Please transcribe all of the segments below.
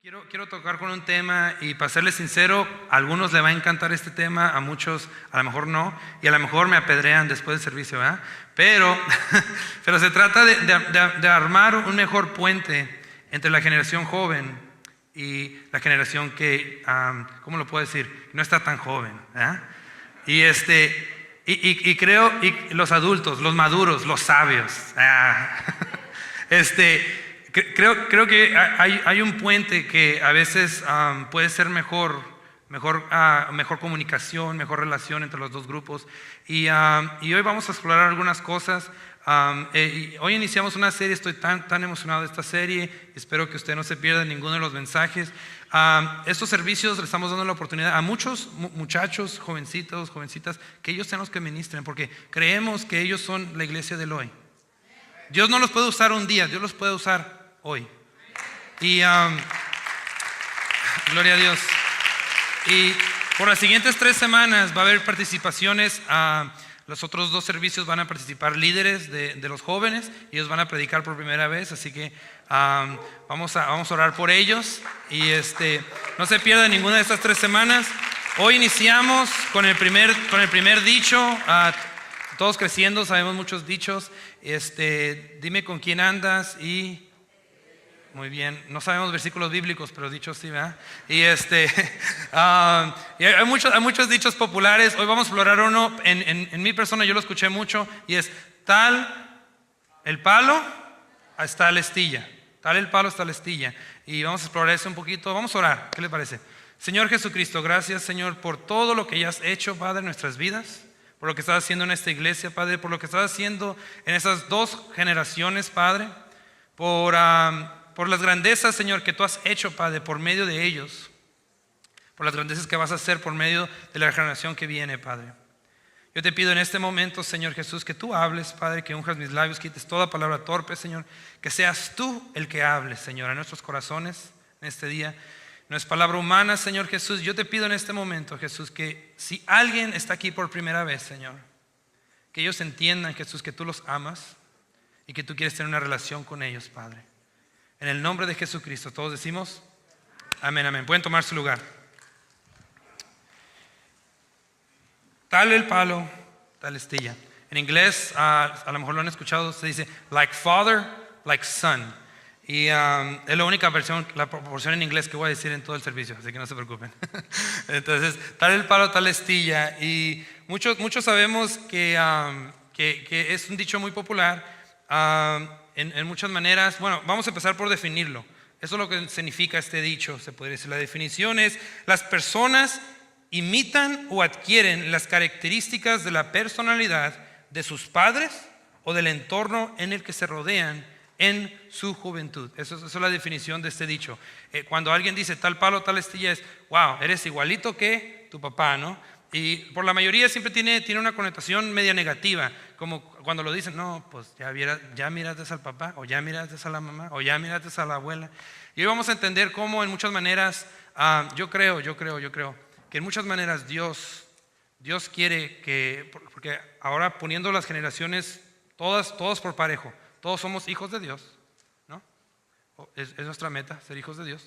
Quiero tocar con un tema y para serles sincero, a algunos les va a encantar este tema, a muchos a lo mejor no, y a lo mejor me apedrean después del servicio, ¿verdad? Pero se trata de armar un mejor puente entre la generación joven y la generación que, ¿cómo lo puedo decir? No está tan joven, ¿verdad? Y creo, y los adultos, los maduros, los sabios, Creo que hay un puente que a veces puede ser mejor comunicación, mejor relación entre los dos grupos. Y hoy vamos a explorar algunas cosas. Hoy iniciamos una serie, estoy tan emocionado de esta serie. Espero que usted no se pierda ninguno de los mensajes. Estos servicios le estamos dando la oportunidad a muchos muchachos, jovencitos, jovencitas, que ellos sean los que ministren, porque creemos que ellos son la iglesia del hoy. Dios no los puede usar un día, Dios los puede usar hoy. Y gloria a Dios. Y por las siguientes 3 semanas va a haber participaciones. Los otros 2 servicios van a participar líderes de los jóvenes. Ellos van a predicar por primera vez, así que vamos a orar por ellos. Y no se pierda ninguna de estas 3 semanas. Hoy iniciamos con el primer dicho. Todos creciendo, sabemos muchos dichos. Dime con quién andas y... Muy bien, no sabemos versículos bíblicos, pero dichos sí, ¿verdad? Y hay muchos dichos populares. Hoy vamos a explorar uno, en mi persona yo lo escuché mucho, y es: tal el palo, está la astilla. Tal el palo, está la astilla. Y vamos a explorar eso un poquito. Vamos a orar, ¿qué le parece? Señor Jesucristo, gracias, Señor, por todo lo que ya has hecho, Padre, en nuestras vidas, por lo que estás haciendo en esta iglesia, Padre, por lo que estás haciendo en esas 2 generaciones, Padre, por las grandezas, Señor, que tú has hecho, Padre, por medio de ellos, por las grandezas que vas a hacer por medio de la generación que viene, Padre. Yo te pido en este momento, Señor Jesús, que tú hables, Padre, que unjas mis labios, quites toda palabra torpe, Señor, que seas tú el que hables, Señor, a nuestros corazones en este día. No es palabra humana, Señor Jesús. Yo te pido en este momento, Jesús, que si alguien está aquí por primera vez, Señor, que ellos entiendan, Jesús, que tú los amas y que tú quieres tener una relación con ellos, Padre. En el nombre de Jesucristo, todos decimos amén, amén. Pueden tomar su lugar. Tal el palo, tal astilla. En inglés, a lo mejor lo han escuchado, se dice like father, like son. Y es la única la proporción en inglés que voy a decir en todo el servicio, así que no se preocupen. Entonces, tal el palo, tal astilla. Y muchos sabemos que es un dicho muy popular. En muchas maneras. Bueno, vamos a empezar por definirlo. Eso es lo que significa este dicho, se podría decir. La definición es: las personas imitan o adquieren las características de la personalidad de sus padres o del entorno en el que se rodean en su juventud. Eso es la definición de este dicho. Cuando alguien dice tal palo, tal astilla, es: wow, eres igualito que tu papá, ¿no? Y por la mayoría siempre tiene una connotación media negativa, como cuando lo dicen: no, pues ya miraste al papá, o ya miraste a la mamá, o ya miraste a la abuela. Y hoy vamos a entender cómo en muchas maneras, yo creo que en muchas maneras Dios quiere que, porque ahora poniendo las generaciones todas por parejo, todos somos hijos de Dios, ¿no? Es nuestra meta, ser hijos de Dios.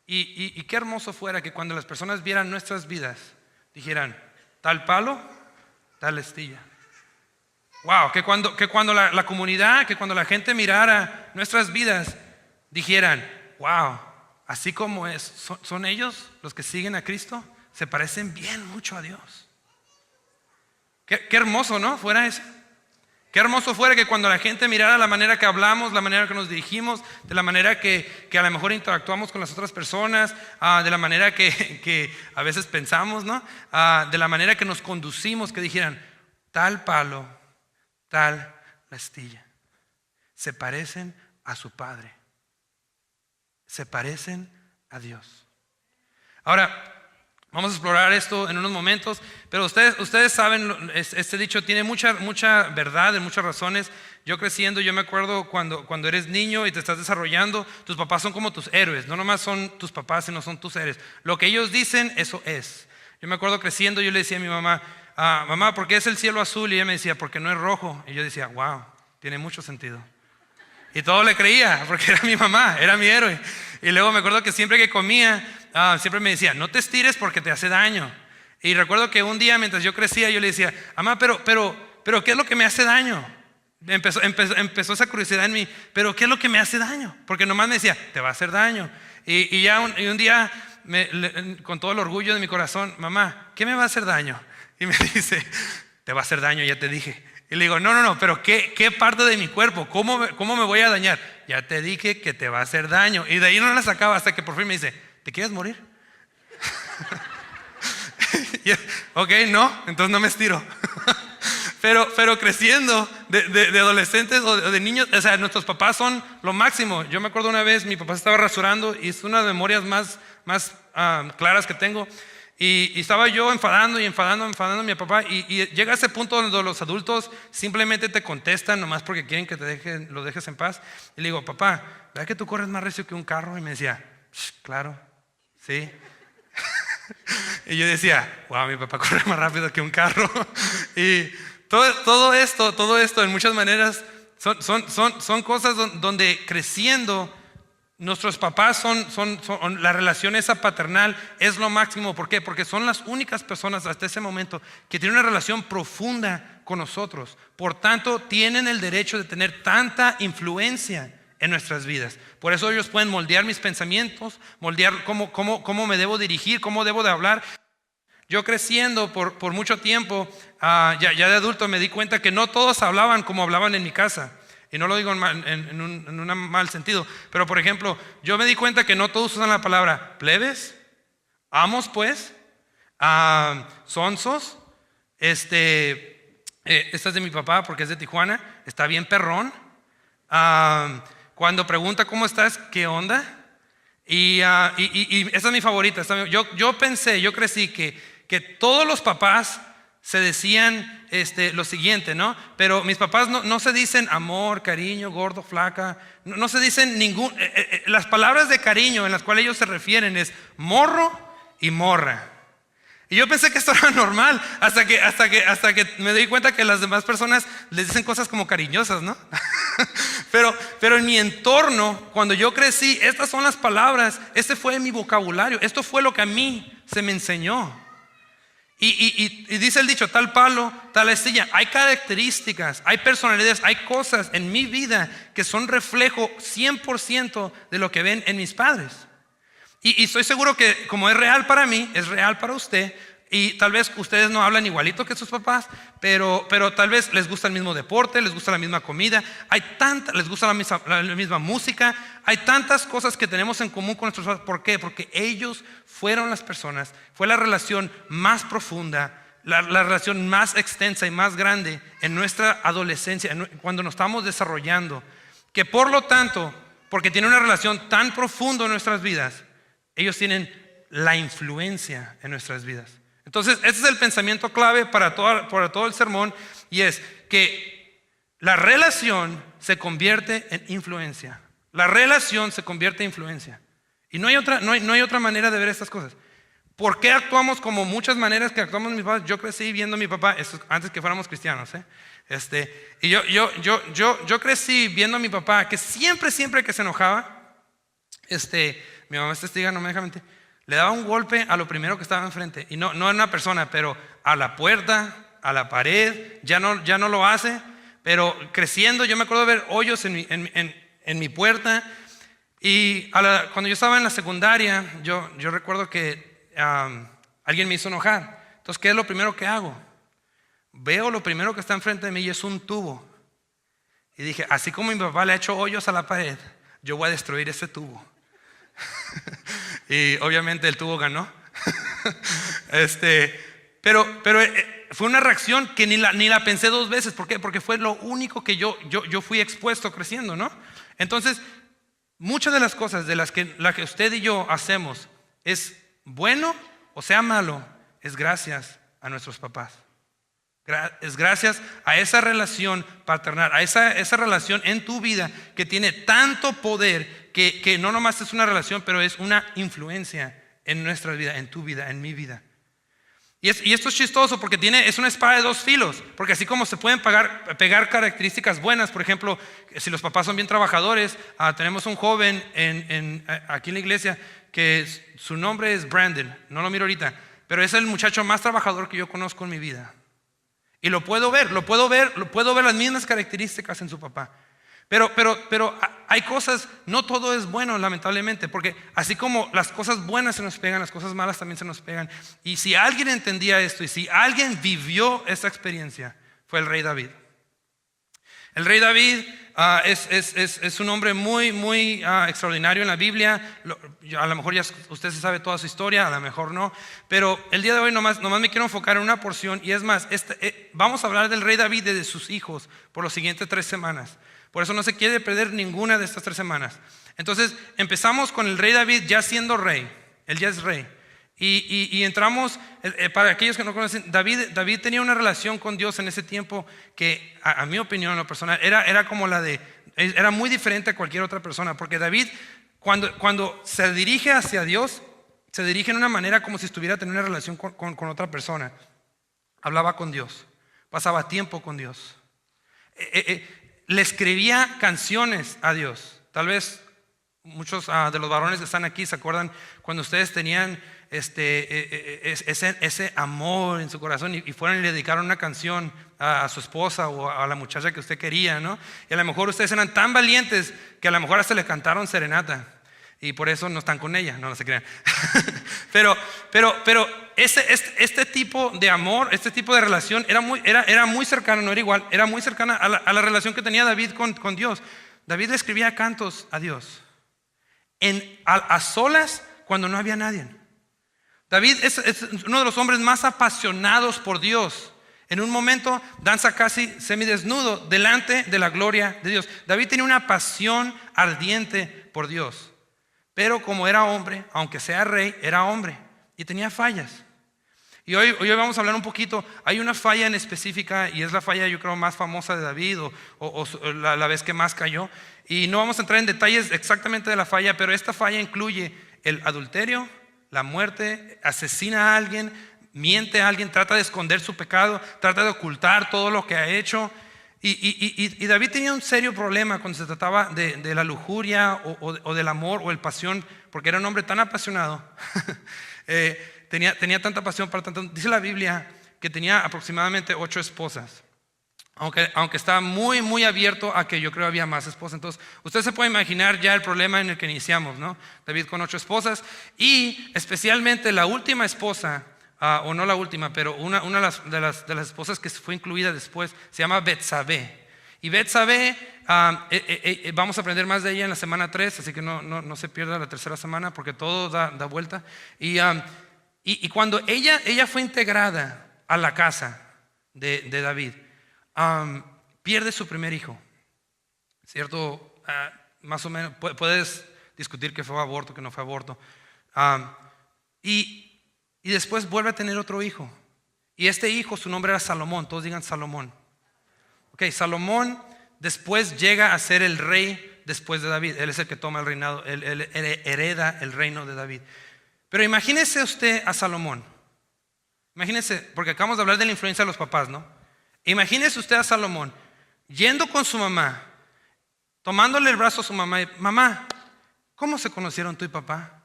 Y qué hermoso fuera que cuando las personas vieran nuestras vidas, dijeran: tal palo, tal astilla. Wow, que cuando la comunidad, que cuando la gente mirara nuestras vidas, dijeran: wow, así como son ellos los que siguen a Cristo, se parecen bien mucho a Dios. Qué hermoso, ¿no? Fuera eso. Qué hermoso fuera que cuando la gente mirara la manera que hablamos, la manera que nos dirigimos, de la manera que a lo mejor interactuamos con las otras personas, de la manera que a veces pensamos, ¿no? De la manera que nos conducimos, que dijeran: tal palo, tal astilla. Se parecen a su Padre. Se parecen a Dios. Ahora, vamos a explorar esto en unos momentos, pero ustedes saben, este dicho tiene mucha verdad, en muchas razones. Yo creciendo, yo me acuerdo cuando eres niño y te estás desarrollando, tus papás son como tus héroes. No nomás son tus papás, sino son tus héroes. Lo que ellos dicen, eso es. Yo me acuerdo creciendo, yo le decía a mi mamá: mamá, ¿por qué es el cielo azul? Y ella me decía: porque no es rojo. Y yo decía: wow, tiene mucho sentido. Y todo le creía, porque era mi mamá, era mi héroe. Y luego me acuerdo que siempre que comía, siempre me decía, no te estires porque te hace daño. Y recuerdo que un día mientras yo crecía, yo le decía, mamá, pero ¿qué es lo que me hace daño? Empezó esa curiosidad en mí, pero ¿qué es lo que me hace daño? Porque nomás me decía, te va a hacer daño. Y un día, con todo el orgullo de mi corazón, mamá, ¿qué me va a hacer daño? Y me dice, te va a hacer daño, ya te dije. Y le digo, no, pero ¿qué parte de mi cuerpo? ¿Cómo me voy a dañar? Ya te dije que te va a hacer daño. Y de ahí no la sacaba hasta que por fin me dice, ¿te quieres morir? Ok, no, entonces no me estiro. Pero creciendo de adolescentes o de niños, o sea, nuestros papás son lo máximo. Yo me acuerdo una vez, mi papá se estaba rasurando y es una de las memorias más claras que tengo. Y estaba yo enfadando a mi papá y llega ese punto donde los adultos simplemente te contestan nomás porque quieren que lo dejes en paz. Y le digo, papá, ¿verdad que tú corres más recio que un carro? Y me decía, claro, sí. Y yo decía, wow, mi papá corre más rápido que un carro. Y todo esto en muchas maneras son cosas donde creciendo nuestros papás son la relación esa paternal es lo máximo. ¿Por qué? Porque son las únicas personas hasta ese momento que tienen una relación profunda con nosotros. Por tanto, tienen el derecho de tener tanta influencia en nuestras vidas. Por eso ellos pueden moldear mis pensamientos, moldear cómo me debo dirigir, cómo debo de hablar. Yo creciendo por mucho tiempo, ya de adulto me di cuenta que no todos hablaban como hablaban en mi casa. Y no lo digo en un mal sentido, pero por ejemplo, yo me di cuenta que no todos usan la palabra plebes, amos pues, sonsos. Esta es de mi papá porque es de Tijuana, está bien perrón. Cuando pregunta cómo estás, ¿qué onda? Y esa es mi favorita. Yo crecí que todos los papás se decían lo siguiente, ¿no? Pero mis papás no se dicen amor, cariño, gordo, flaca. No se dicen las palabras de cariño en las cuales ellos se refieren es morro y morra. Y yo pensé que esto era normal hasta que me di cuenta que las demás personas les dicen cosas como cariñosas, ¿no? pero en mi entorno, cuando yo crecí, estas son las palabras, este fue mi vocabulario, esto fue lo que a mí se me enseñó. Y dice el dicho, tal palo, tal astilla. Hay características, hay personalidades, hay cosas en mi vida que son reflejo 100% de lo que ven en mis padres. Y estoy seguro que como es real para mí, es real para usted. Y tal vez ustedes no hablan igualito que sus papás, pero tal vez les gusta el mismo deporte, les gusta la misma comida, les gusta la misma música. Hay tantas cosas que tenemos en común con nuestros padres. ¿Por qué? Porque ellos fueron las personas, fue la relación más profunda, la relación más extensa y más grande en nuestra adolescencia, cuando nos estamos desarrollando, que por lo tanto, porque tiene una relación tan profunda en nuestras vidas, ellos tienen la influencia en nuestras vidas. Entonces, ese es el pensamiento clave para todo el sermón, y es que la relación se convierte en influencia. La relación se convierte en influencia. Y no hay otra manera de ver estas cosas. ¿Por qué actuamos como muchas maneras que actuamos mis papás? Yo crecí viendo a mi papá, esto antes que fuéramos cristianos, y yo crecí viendo a mi papá que siempre que se enojaba, mi mamá es testiga, no me deja mentir, le daba un golpe a lo primero que estaba enfrente. Y no a una persona, pero a la puerta, a la pared. Ya no lo hace. Pero creciendo, yo me acuerdo de ver hoyos en mi puerta. Y cuando yo estaba en la secundaria, yo recuerdo que alguien me hizo enojar. Entonces, ¿qué es lo primero que hago? Veo lo primero que está enfrente de mí y es un tubo. Y dije, así como mi papá le ha hecho hoyos a la pared, yo voy a destruir ese tubo. Y obviamente el tubo ganó. Pero fue una reacción que ni la pensé dos veces. ¿Por qué? Porque fue lo único que yo fui expuesto creciendo, ¿no? Entonces, muchas de las cosas de las que usted y yo hacemos es bueno o sea malo, es gracias a nuestros papás. Es gracias a esa relación paternal, a esa relación en tu vida que tiene tanto poder que no nomás es una relación, pero es una influencia en nuestra vida, en tu vida, en mi vida. Y esto es chistoso porque es una espada de dos filos, porque así como se pueden pegar características buenas, por ejemplo, si los papás son bien trabajadores, tenemos un joven aquí en la iglesia que su nombre es Brandon, no lo miro ahorita, pero es el muchacho más trabajador que yo conozco en mi vida. Y lo puedo ver las mismas características en su papá. Pero hay cosas, no todo es bueno, lamentablemente, porque así como las cosas buenas se nos pegan, las cosas malas también se nos pegan. Y si alguien entendía esto y si alguien vivió esa experiencia, fue el rey David. El rey David es un hombre muy extraordinario en la Biblia. A lo mejor ya usted se sabe toda su historia, a lo mejor no. Pero el día de hoy nomás me quiero enfocar en una porción. Y es más, vamos a hablar del rey David y de sus hijos por las siguientes 3 semanas. Por eso no se quiere perder ninguna de estas 3 semanas. Entonces empezamos con el rey David ya siendo rey. Él ya es rey. Y entramos, para aquellos que no conocen, David tenía una relación con Dios en ese tiempo que a mi opinión, en lo personal, era como era muy diferente a cualquier otra persona. Porque David, cuando se dirige hacia Dios, se dirige en una manera como si estuviera teniendo una relación con otra persona. Hablaba con Dios, pasaba tiempo con Dios. Le escribía canciones a Dios. Tal vez muchos de los varones que están aquí se acuerdan cuando ustedes tenían ese amor en su corazón y fueron y le dedicaron una canción a su esposa o a la muchacha que usted quería, ¿no? Y a lo mejor ustedes eran tan valientes que a lo mejor hasta le cantaron serenata y por eso no están con ella, no se crean. pero este tipo de amor, este tipo de relación era muy cercano, no era igual, era muy cercana a la relación que tenía David con Dios. David le escribía cantos a Dios a solas cuando no había nadie. David es uno de los hombres más apasionados por Dios. En un momento danza casi semidesnudo delante de la gloria de Dios. David tenía una pasión ardiente por Dios. Pero como era hombre, aunque sea rey, era hombre y tenía fallas. Y hoy vamos a hablar un poquito. Hay una falla en específica y es la falla, yo creo, más famosa de David o la vez que más cayó. Y no vamos a entrar en detalles exactamente de la falla, pero esta falla incluye el adulterio, la muerte, asesina a alguien, miente a alguien, trata de esconder su pecado, trata de ocultar todo lo que ha hecho. Y David tenía un serio problema cuando se trataba de la lujuria o del amor o el pasión, porque era un hombre tan apasionado. Tenía tanta pasión para tanto. Dice la Biblia que tenía aproximadamente 8 esposas. Aunque estaba muy abierto a que yo creo había más esposas. Entonces, usted se puede imaginar ya el problema en el que iniciamos, ¿no? David con 8 esposas y especialmente la última esposa, o no la última, pero una de las esposas que fue incluida después, se llama Betsabé. Y Betsabé, vamos a aprender más de ella en la semana 3, así que no se pierda la tercera semana porque todo da vuelta. Y cuando ella fue integrada a la casa de David, pierde su primer hijo, ¿cierto? Más o menos, puedes discutir que fue aborto, que no fue aborto. Y después vuelve a tener otro hijo. Y este hijo, su nombre era Salomón, todos digan Salomón. Ok, Salomón después llega a ser el rey después de David. Él es el que toma el reinado, él hereda el reino de David. Pero imagínese usted a Salomón. Imagínese, porque acabamos de hablar de la influencia de los papás, ¿no? Imagínese usted a Salomón yendo con su mamá, tomándole el brazo a su mamá y: mamá, ¿cómo se conocieron tú y papá?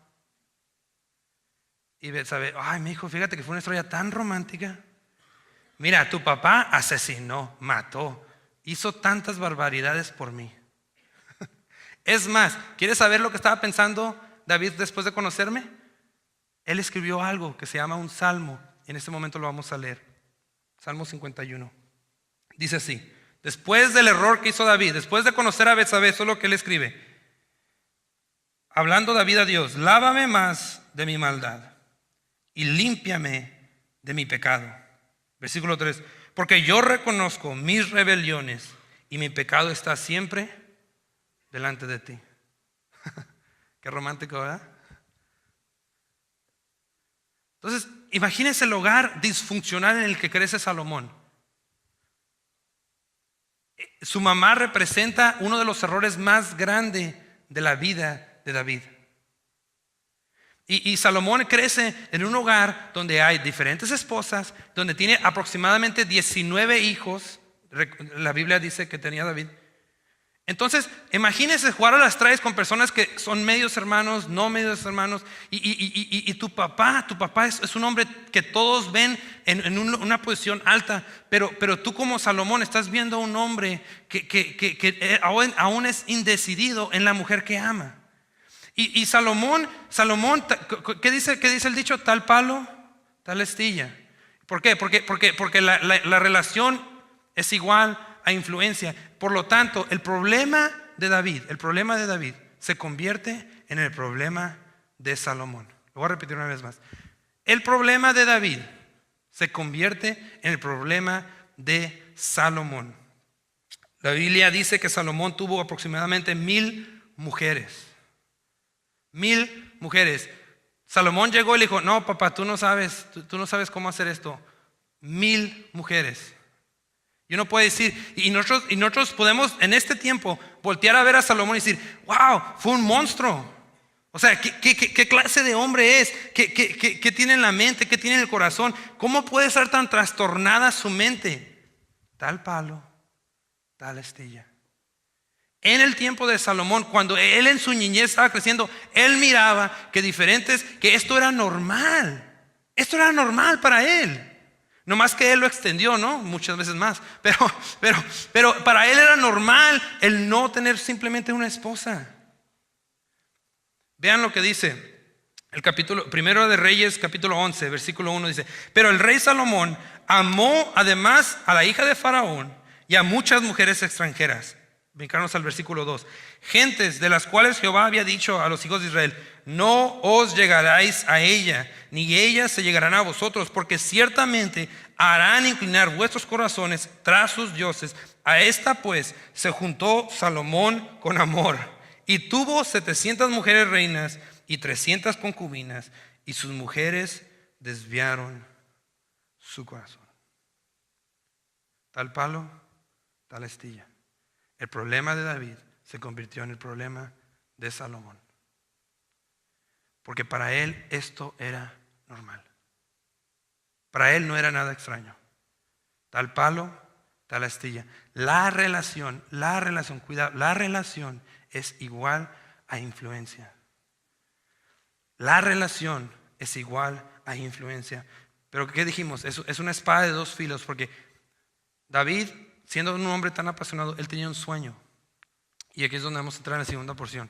Y Betsabé: ay, mi hijo, fíjate que fue una historia tan romántica. Mira, tu papá asesinó, mató, hizo tantas barbaridades por mí. Es más, ¿quieres saber lo que estaba pensando David después de conocerme? Él escribió algo que se llama un salmo. En este momento lo vamos a leer. Salmo 51. Dice así: después del error que hizo David, después de conocer a Betsabé, eso es lo que él escribe. Hablando David a Dios: lávame más de mi maldad y límpiame de mi pecado. Versículo 3: porque yo reconozco mis rebeliones y mi pecado está siempre delante de ti. Qué romántico, ¿verdad? Entonces, imagínense el hogar disfuncional en el que crece Salomón. Su mamá representa uno de los errores más grandes de la vida de David. Y Salomón crece en un hogar donde hay diferentes esposas, donde tiene aproximadamente 19 hijos. La Biblia dice que tenía David. Entonces, imagínense jugar a las traes con personas que son medios hermanos, no medios hermanos. Y tu papá es un hombre que todos ven en una posición alta. Pero tú como Salomón estás viendo a un hombre que aún es indecidido en la mujer que ama. Y Salomón, ¿qué dice el dicho? Tal palo, tal astilla. ¿Por qué? Porque la relación es igual a influencia. Por lo tanto, el problema de David se convierte en el problema de Salomón. Lo voy a repetir una vez más. El problema de David se convierte en el problema de Salomón. La Biblia dice que Salomón tuvo aproximadamente 1000 mujeres. 1000 mujeres. Salomón llegó y le dijo: no, papá, tú no sabes cómo hacer esto. 1000 mujeres. Y uno puede decir, y nosotros podemos en este tiempo voltear a ver a Salomón y decir: wow, fue un monstruo. O sea, ¿qué clase de hombre es? ¿Qué tiene en la mente? ¿Qué tiene en el corazón? ¿Cómo puede estar tan trastornada su mente? Tal palo, tal astilla. En el tiempo de Salomón, cuando él en su niñez estaba creciendo, él miraba que esto era normal. Esto era normal para él. No más que él lo extendió, ¿no? Muchas veces más. Pero para él era normal el no tener simplemente una esposa. Vean lo que dice el capítulo 1 de Reyes, capítulo 11, versículo 1 dice: pero el rey Salomón amó además a la hija de Faraón y a muchas mujeres extranjeras. Brincarnos al versículo 2. Gentes de las cuales Jehová había dicho a los hijos de Israel: no os llegaráis a ella, ni ellas se llegarán a vosotros, porque ciertamente harán inclinar vuestros corazones tras sus dioses. A esta pues se juntó Salomón con amor, y tuvo 700 mujeres reinas y 300 concubinas, y sus mujeres desviaron su corazón. Tal palo, tal astilla. El problema de David se convirtió en el problema de Salomón. Porque para él esto era normal. Para él no era nada extraño. Tal palo, tal astilla. La relación, cuidado, la relación es igual a influencia. La relación es igual a influencia. Pero ¿qué dijimos? Es una espada de dos filos, porque David, siendo un hombre tan apasionado, él tenía un sueño. Y aquí es donde vamos a entrar en la segunda porción.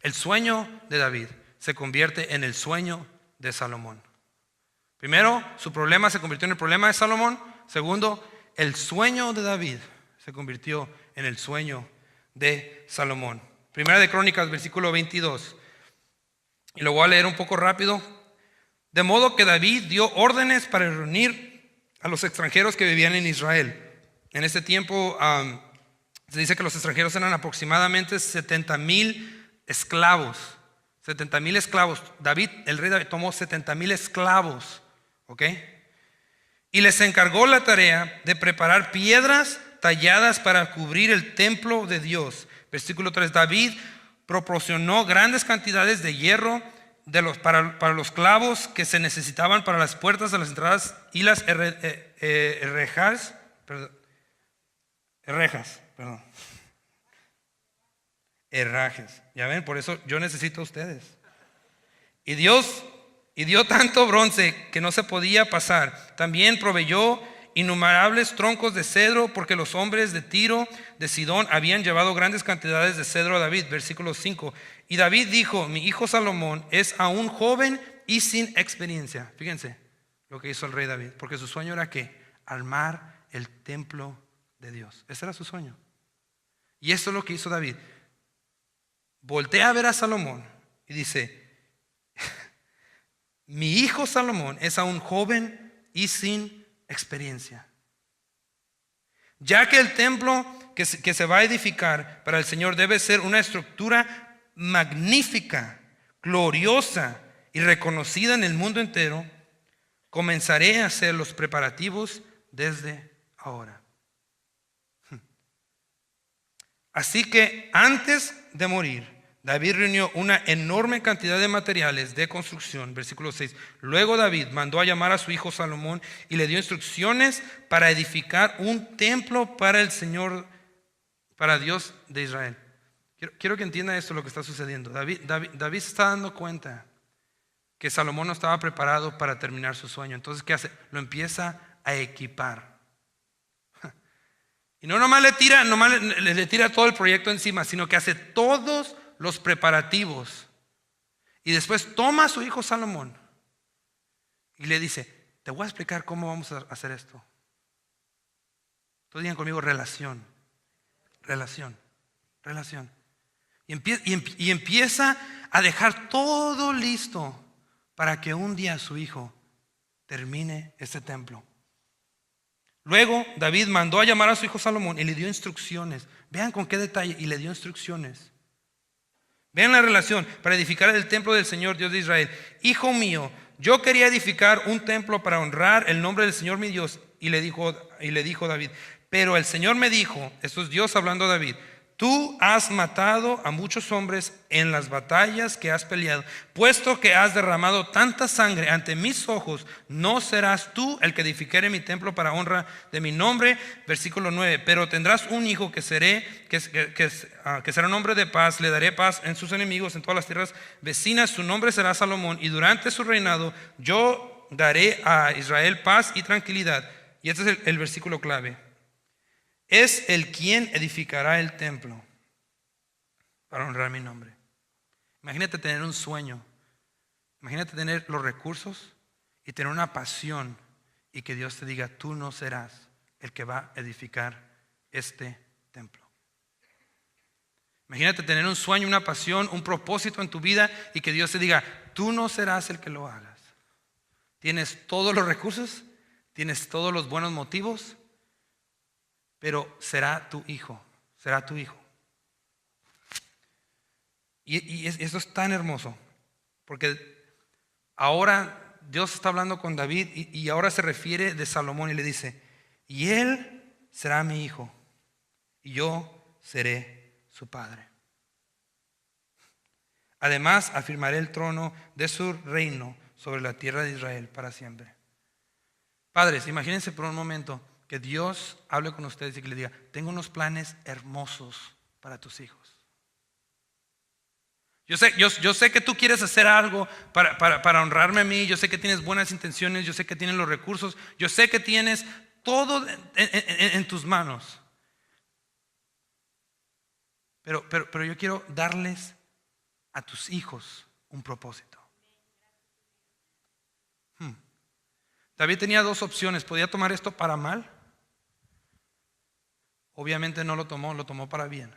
El sueño de David se convierte en el sueño de Salomón. Primero, su problema se convirtió en el problema de Salomón. Segundo, el sueño de David se convirtió en el sueño de Salomón. Primera de Crónicas, versículo 22. Y lo voy a leer un poco rápido. De modo que David dio órdenes para reunir a los extranjeros que vivían en Israel. En ese tiempo se dice que los extranjeros eran aproximadamente 70,000 esclavos. 70,000 esclavos. El rey David tomó 70,000 esclavos. ¿Ok? Y les encargó la tarea de preparar piedras talladas para cubrir el templo de Dios. Versículo 3. David proporcionó grandes cantidades de hierro para los clavos que se necesitaban para las puertas de las entradas y las rejas. Herrajes. Ya ven, por eso yo necesito a ustedes. Y dio tanto bronce que no se podía pasar. También proveyó innumerables troncos de cedro, porque los hombres de Tiro, de Sidón, habían llevado grandes cantidades de cedro a David. Versículo 5. Y David dijo: mi hijo Salomón es aún joven y sin experiencia. Fíjense lo que hizo el rey David, porque su sueño era ¿qué? Armar el templo de Dios. Ese era su sueño. Y esto es lo que hizo David. Voltea a ver a Salomón y dice: mi hijo Salomón es aún joven y sin experiencia. Ya que el templo que se va a edificar para el Señor debe ser una estructura magnífica, gloriosa y reconocida en el mundo entero, comenzaré a hacer los preparativos desde ahora. Así que antes de morir, David reunió una enorme cantidad de materiales de construcción. Versículo 6. Luego David mandó a llamar a su hijo Salomón y le dio instrucciones para edificar un templo para el Señor, para Dios de Israel. Quiero que entienda esto, lo que está sucediendo. David se está dando cuenta que Salomón no estaba preparado para terminar su sueño. Entonces, ¿qué hace? Lo empieza a equipar. Y no nomás le tira todo el proyecto encima, sino que hace todos los preparativos. Y después toma a su hijo Salomón y le dice: te voy a explicar cómo vamos a hacer esto. Todos digan conmigo: relación. Y empieza a dejar todo listo para que un día su hijo termine este templo. Luego David mandó a llamar a su hijo Salomón y le dio instrucciones. Vean con qué detalle. Y le dio instrucciones. Vean la relación para edificar el templo del Señor Dios de Israel. Hijo mío, yo quería edificar un templo para honrar el nombre del Señor mi Dios. Y le dijo David: pero el Señor me dijo, esto es Dios hablando a David: tú has matado a muchos hombres en las batallas que has peleado. Puesto que has derramado tanta sangre ante mis ojos, no serás tú el que edificare mi templo para honra de mi nombre. Versículo 9. Pero tendrás un hijo que será un hombre de paz. Le daré paz en sus enemigos en todas las tierras vecinas. Su nombre será Salomón. Y durante su reinado yo daré a Israel paz y tranquilidad. Y este es el versículo clave. Es el quien edificará el templo para honrar mi nombre. Imagínate tener un sueño. Imagínate tener los recursos y tener una pasión y que Dios te diga: tú no serás el que va a edificar este templo. Imagínate tener un sueño, una pasión, un propósito en tu vida y que Dios te diga: tú no serás el que lo hagas. Tienes todos los recursos, tienes todos los buenos motivos, pero será tu hijo. Y eso es tan hermoso, porque ahora Dios está hablando con David y ahora se refiere de Salomón y le dice: y él será mi hijo y yo seré su padre. Además, afirmaré el trono de su reino sobre la tierra de Israel para siempre. Padres, imagínense por un momento que Dios hable con ustedes y que les diga: tengo unos planes hermosos para tus hijos. Yo sé que tú quieres hacer algo para honrarme a mí. Yo sé que tienes buenas intenciones. Yo sé que tienes los recursos. Yo sé que tienes todo en tus manos. Pero yo quiero darles a tus hijos un propósito. David tenía dos opciones. Podía tomar esto para mal. Obviamente no lo tomó para bien.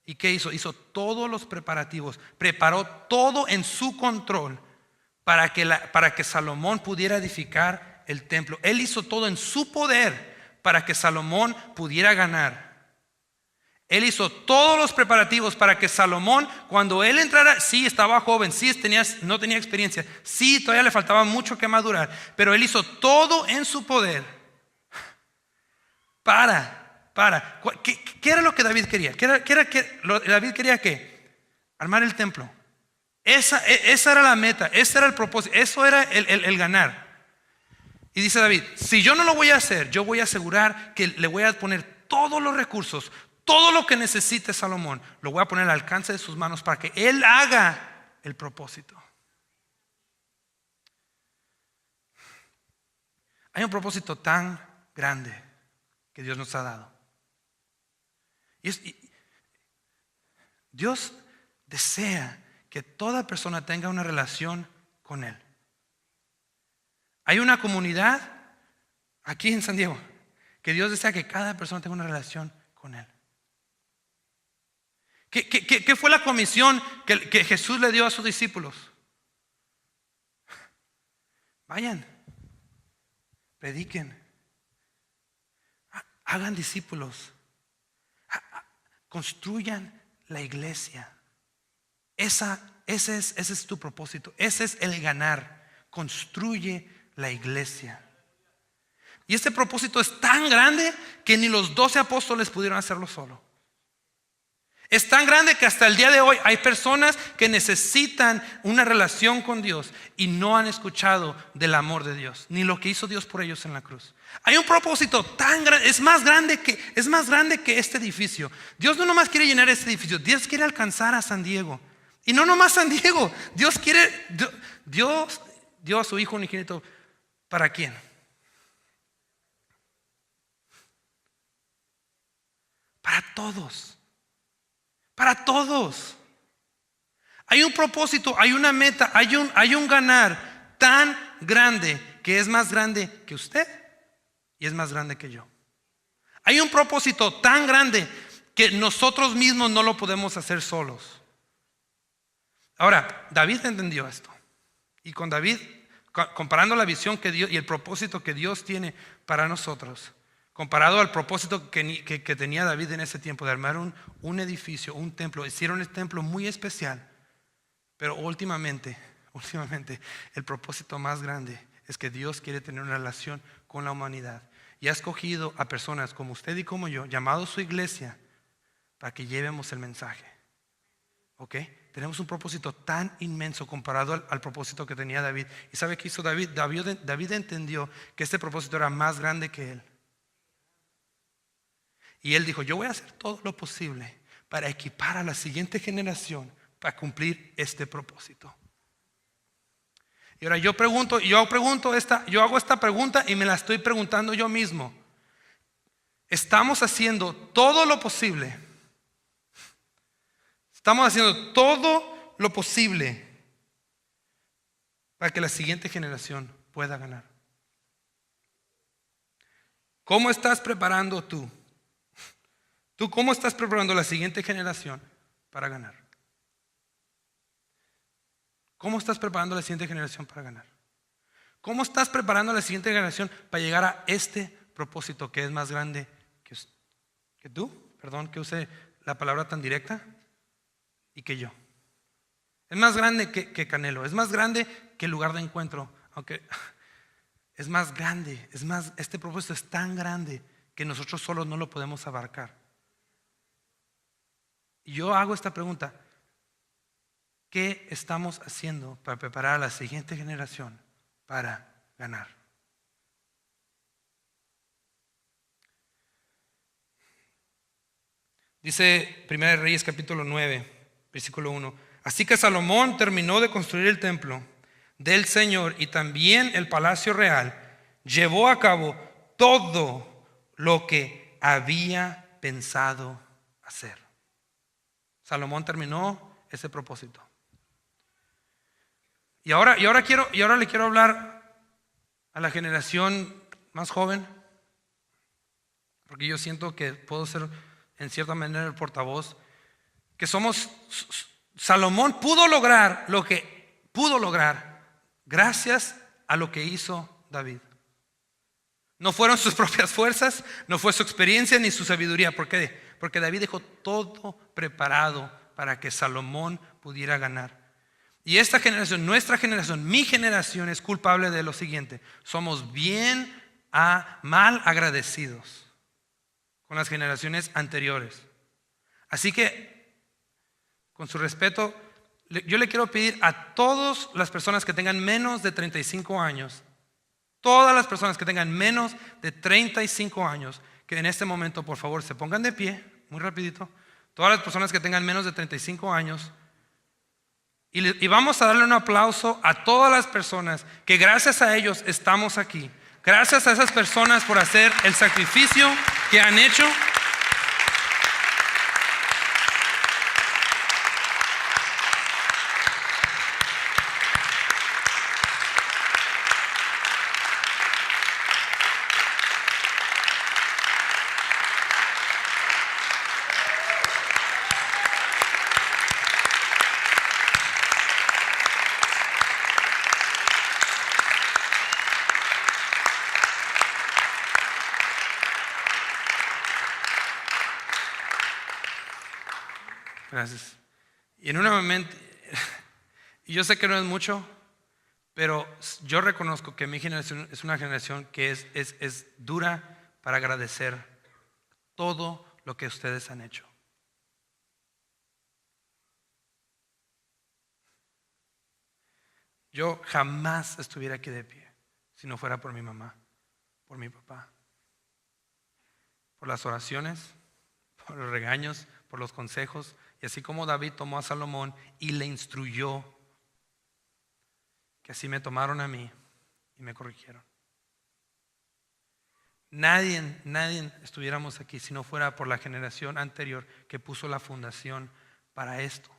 ¿Y qué hizo? Hizo todos los preparativos, preparó todo en su control para que Salomón pudiera edificar el templo. Él hizo todo en su poder para que Salomón pudiera ganar. Él hizo todos los preparativos para que Salomón, cuando él entrara, sí estaba joven, sí no tenía experiencia, sí todavía le faltaba mucho que madurar, pero él hizo todo en su poder ¿Qué era lo que David quería? David quería ¿qué? Armar el templo. Esa era la meta, ese era el propósito, eso era el ganar. Y dice David: si yo no lo voy a hacer, yo voy a asegurar que le voy a poner todos los recursos, todo lo que necesite Salomón, lo voy a poner al alcance de sus manos para que él haga el propósito. Hay un propósito tan grande que Dios nos ha dado. Y Dios desea que toda persona tenga una relación con Él. Hay una comunidad aquí en San Diego que Dios desea que cada persona tenga una relación con Él. ¿Qué fue la comisión que Jesús le dio a sus discípulos? Vayan, prediquen, hagan discípulos, construyan la iglesia. Ese es tu propósito, ese es el ganar. Construye la iglesia. Y este propósito es tan grande que ni los 12 apóstoles pudieron hacerlo solo. Es tan grande que hasta el día de hoy hay personas que necesitan una relación con Dios y no han escuchado del amor de Dios, ni lo que hizo Dios por ellos en la cruz. Hay un propósito tan grande, es más grande que este edificio. Dios no nomás quiere llenar este edificio, Dios quiere alcanzar a San Diego. Y no nomás San Diego, Dios dio a su Hijo unigénito. ¿Para quién? Para todos. Para todos. Hay un propósito, hay una meta, hay un ganar tan grande que es más grande que usted y es más grande que yo. Hay un propósito tan grande que nosotros mismos no lo podemos hacer solos. Ahora, David entendió esto. Y con David, comparando la visión que Dios y el propósito que Dios tiene para nosotros, comparado al propósito que tenía David en ese tiempo de armar un edificio, un templo, hicieron el templo muy especial. Pero últimamente, el propósito más grande es que Dios quiere tener una relación con la humanidad. Y ha escogido a personas como usted y como yo, llamados su iglesia, para que llevemos el mensaje. ¿Ok? Tenemos un propósito tan inmenso comparado al propósito que tenía David. ¿Y sabe qué hizo David? David entendió que este propósito era más grande que él. Y él dijo, yo voy a hacer todo lo posible para equipar a la siguiente generación para cumplir este propósito. Y ahora yo hago esta pregunta y me la estoy preguntando yo mismo. ¿Estamos haciendo todo lo posible? Estamos haciendo todo lo posible para que la siguiente generación pueda ganar. ¿Cómo estás preparando tú? ¿Tú cómo estás preparando la siguiente generación para ganar? ¿Cómo estás preparando la siguiente generación para ganar? ¿Cómo estás preparando la siguiente generación para llegar a este propósito que es más grande que tú? Perdón que use la palabra tan directa. Y que yo. Es más grande que Canelo, es más grande que el lugar de encuentro, aunque es más grande, este propósito es tan grande que nosotros solos no lo podemos abarcar. Y yo hago esta pregunta: ¿qué estamos haciendo para preparar a la siguiente generación para ganar? Dice 1 Reyes capítulo 9, versículo 1. Así que Salomón terminó de construir el templo del Señor y también el palacio real. Llevó a cabo todo lo que había pensado hacer. Salomón terminó ese propósito. Y ahora le quiero hablar a la generación más joven, porque yo siento que puedo ser en cierta manera el portavoz, que Salomón pudo lograr lo que pudo lograr gracias a lo que hizo David. No fueron sus propias fuerzas, no fue su experiencia ni su sabiduría. ¿Por qué? Porque David dejó todo preparado para que Salomón pudiera ganar. Y esta generación, nuestra generación, mi generación es culpable de lo siguiente: somos mal agradecidos con las generaciones anteriores. Así que, con su respeto, yo le quiero pedir a todas las personas que tengan menos de 35 años, todas las personas que tengan menos de 35 años, que en este momento por favor se pongan de pie, muy rapidito. Todas las personas que tengan menos de 35 años. Y vamos a darle un aplauso a todas las personas que gracias a ellos estamos aquí. Gracias a esas personas por hacer el sacrificio que han hecho. Gracias. Y en un momento, y yo sé que no es mucho, pero yo reconozco que mi generación es una generación que es dura para agradecer todo lo que ustedes han hecho. yo jamás estuviera aquí de pie si no fuera por mi mamá, por mi papá, por las oraciones, por los regaños, por los consejos. Y así como David tomó a Salomón y le instruyó, que así me tomaron a mí y me corrigieron. Nadie estuviéramos aquí si no fuera por la generación anterior que puso la fundación para esto.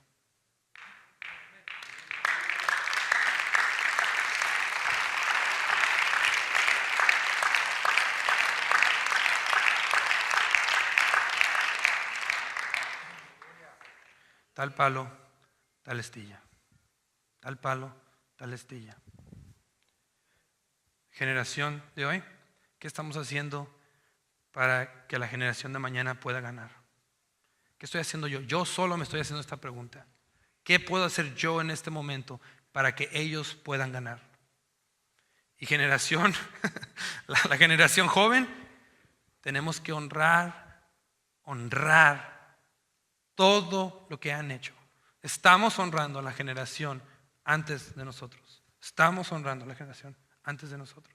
Tal palo, tal astilla. Tal palo, tal astilla. Generación de hoy, ¿qué estamos haciendo para que la generación de mañana pueda ganar? ¿Qué estoy haciendo yo? Yo solo me estoy haciendo esta pregunta. ¿Qué puedo hacer yo en este momento para que ellos puedan ganar? Y generación, la generación joven, tenemos que honrar todo lo que han hecho. Estamos honrando a la generación antes de nosotros. Estamos honrando a la generación antes de nosotros.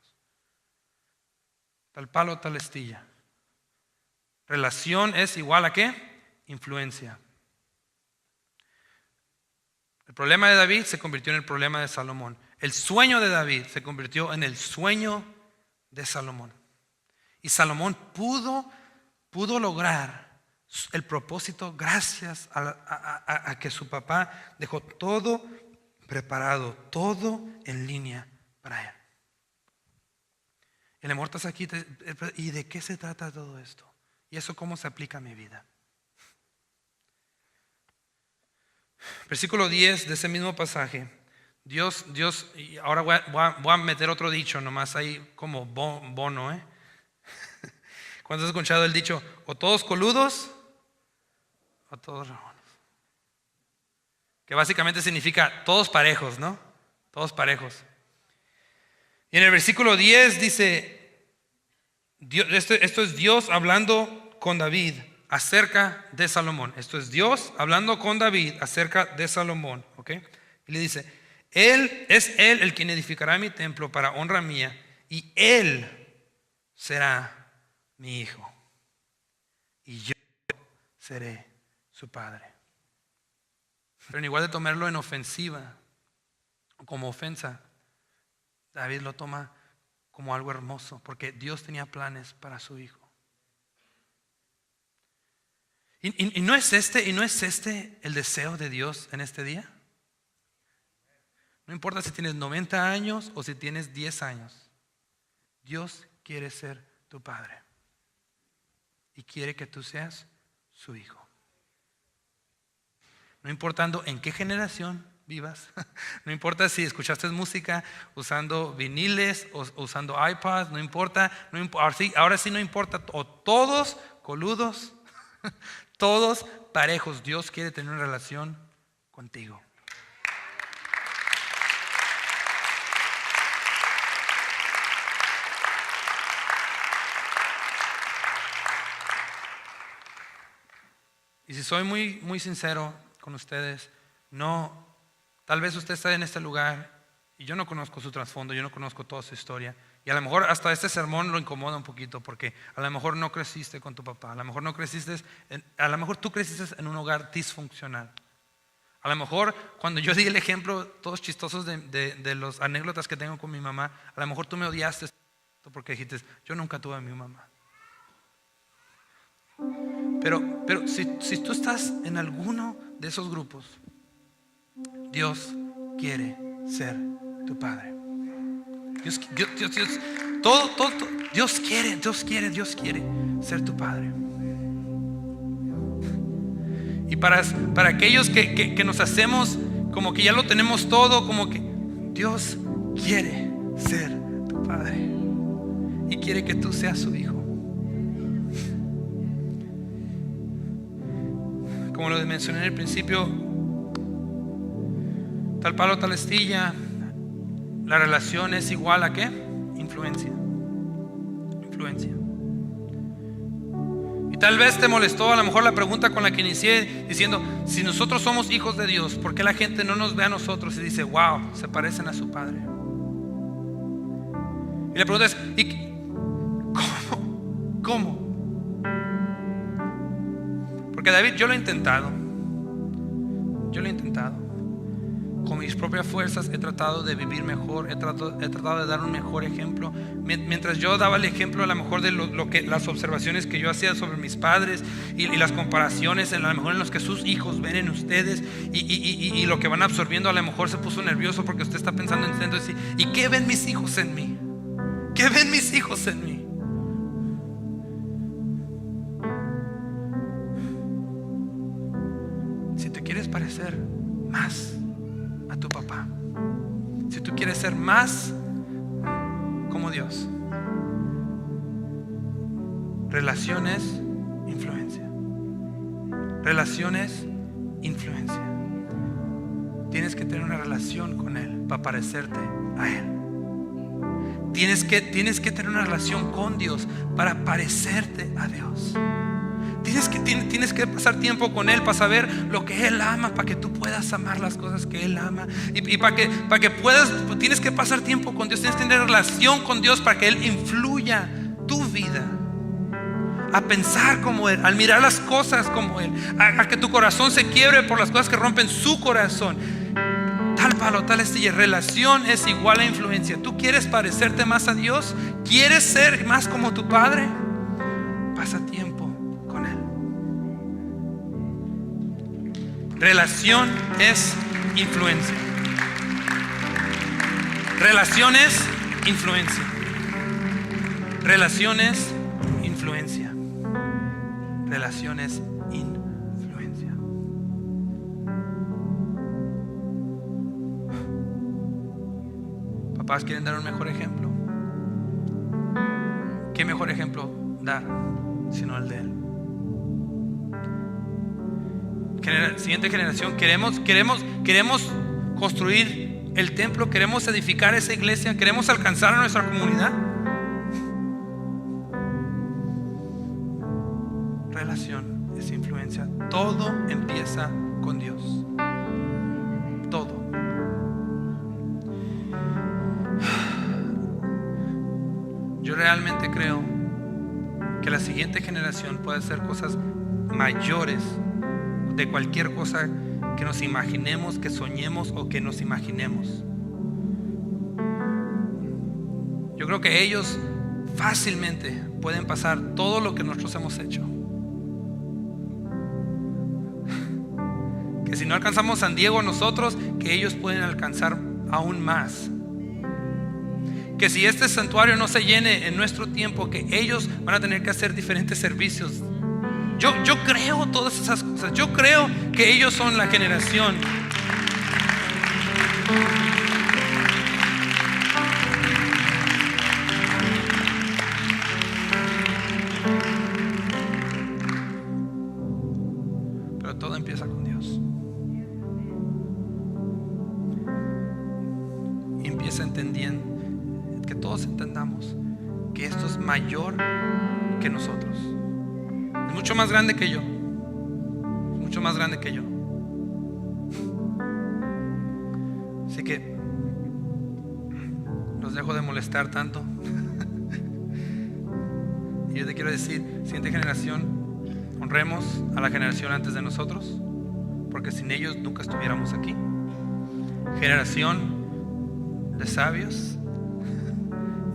Tal palo, tal astilla. Relación es igual a ¿qué? Influencia. El problema de David se convirtió en el problema de Salomón. El sueño de David se convirtió en el sueño de Salomón. Y Salomón pudo lograr el propósito gracias a que su papá dejó todo preparado, todo en línea para él. El amor está aquí. ¿Y de qué se trata todo esto? ¿Y eso cómo se aplica a mi vida? Versículo 10 de ese mismo pasaje. Dios, y ahora voy a meter otro dicho nomás ahí como bono, ¿eh? ¿Cuándo has escuchado el dicho? O todos coludos o todos rabones. Que básicamente significa todos parejos, ¿no? Todos parejos. Y en el versículo 10 dice, esto es Dios hablando con David acerca de Salomón. Esto es Dios hablando con David acerca de Salomón, ¿ok? Y le dice, Él el quien edificará mi templo para honra mía, y Él será mi hijo, y yo seré su padre. Pero en igual de tomarlo en ofensiva, como ofensa, David lo toma como algo hermoso, porque Dios tenía planes para su hijo. ¿Y no es este el deseo de Dios en este día? No importa si tienes 90 años o si tienes 10 años. Dios quiere ser tu padre. Y quiere que tú seas su hijo. No importando en qué generación vivas. No importa si escuchaste música usando viniles o usando iPads. No importa. Ahora sí no importa. O todos coludos. Todos parejos. Dios quiere tener una relación contigo. Y si soy muy sincero con ustedes, tal vez usted está en este lugar y yo no conozco su trasfondo, yo no conozco toda su historia. Y a lo mejor hasta este sermón lo incomoda un poquito porque a lo mejor no creciste con tu papá, a lo mejor a lo mejor tú creciste en un hogar disfuncional. A lo mejor cuando yo di el ejemplo, todos chistosos de las anécdotas que tengo con mi mamá, a lo mejor tú me odiaste porque dijiste, yo nunca tuve a mi mamá. Pero si tú estás en alguno de esos grupos, Dios quiere ser tu padre. Dios quiere ser tu padre. Y para aquellos que nos hacemos como que ya lo tenemos todo, como que Dios quiere ser tu padre y quiere que tú seas su hijo. Como lo mencioné en el principio, tal palo, tal astilla. La relación es igual a ¿qué? Influencia. Y tal vez te molestó a lo mejor la pregunta con la que inicié, diciendo, si nosotros somos hijos de Dios, ¿por qué la gente no nos ve a nosotros y dice, wow, se parecen a su padre? Y la pregunta es, ¿y cómo? Porque David, yo lo he intentado. Con mis propias fuerzas he tratado de vivir mejor, he tratado de dar un mejor ejemplo. Mientras yo daba el ejemplo a lo mejor de lo que las observaciones que yo hacía sobre mis padres y las comparaciones a lo mejor en los que sus hijos ven en ustedes y lo que van absorbiendo, a lo mejor se puso nervioso porque usted está pensando en decir, ¿y qué ven mis hijos en mí? ¿Qué ven mis hijos en mí? Si te quieres parecer más a tu papá, si tú quieres ser más como Dios, relaciones, influencia. Relaciones, influencia. Tienes que tener una relación con Él para parecerte a Él. Tienes que tener una relación con Dios para parecerte a Dios. Tienes que pasar tiempo con Él para saber lo que Él ama, para que tú puedas amar las cosas que Él ama. Y para que puedas, tienes que pasar tiempo con Dios. Tienes que tener relación con Dios para que Él influya tu vida. A pensar como Él, al mirar las cosas como Él, a que tu corazón se quiebre por las cosas que rompen su corazón. Tal palo, tal astilla. Relación es igual a influencia. ¿Tú quieres parecerte más a Dios? ¿Quieres ser más como tu Padre? Pasa tiempo con Él. Relación es influencia. Relaciones, influencia. Relaciones, influencia. Relaciones, influencia. Papás quieren dar un mejor ejemplo. ¿Qué mejor ejemplo dar sino el de Él? Siguiente generación, queremos construir el templo, queremos edificar esa iglesia, queremos alcanzar a nuestra comunidad. Relación es influencia. Todo empieza con Dios. Todo. Yo realmente creo que la siguiente generación puede hacer cosas mayores de cualquier cosa que nos imaginemos, que soñemos o que nos imaginemos. Yo creo que ellos fácilmente pueden pasar todo lo que nosotros hemos hecho. Que si no alcanzamos San Diego nosotros, que ellos pueden alcanzar aún más. Que si este santuario no se llene en nuestro tiempo, que ellos van a tener que hacer diferentes servicios. Yo creo todas esas cosas. Yo creo que ellos son la generación. Pero todo empieza con Dios. Y empieza entendiendo, que todos entendamos que esto es mayor que nosotros. Es mucho más grande que yo. Es mucho más grande que yo. Así que los dejo de molestar tanto. Y yo te quiero decir, siguiente generación, honremos a la generación antes de nosotros, porque sin ellos nunca estuviéramos aquí. Generación de sabios,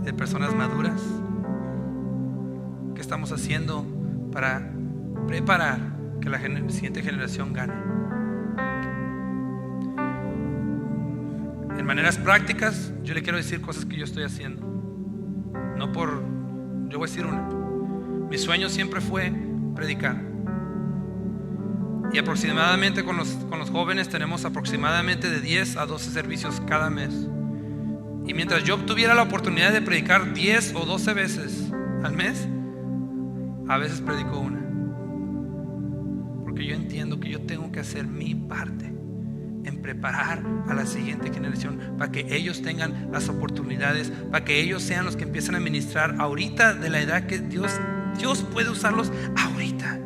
de personas maduras. ¿Qué estamos haciendo para preparar que la siguiente generación gane? En maneras prácticas, yo le quiero decir cosas que yo estoy haciendo. Yo voy a decir una. Mi sueño siempre fue predicar. Y aproximadamente con los jóvenes tenemos aproximadamente de 10 a 12 servicios cada mes. Y mientras yo obtuviera la oportunidad de predicar 10 o 12 veces al mes, a veces predico una. Porque yo entiendo que yo tengo que hacer mi parte en preparar a la siguiente generación para que ellos tengan las oportunidades, para que ellos sean los que empiecen a ministrar ahorita de la edad que Dios Dios puede usarlos ahorita.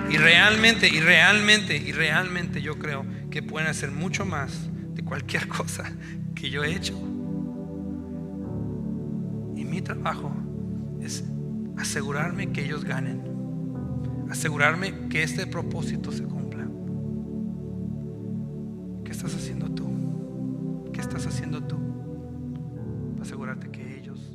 Y realmente yo creo que pueden hacer mucho más de cualquier cosa que yo he hecho. Y mi trabajo es asegurarme que ellos ganen, asegurarme que este propósito se cumpla. ¿Qué estás haciendo tú? ¿Qué estás haciendo tú para asegurarte que ellos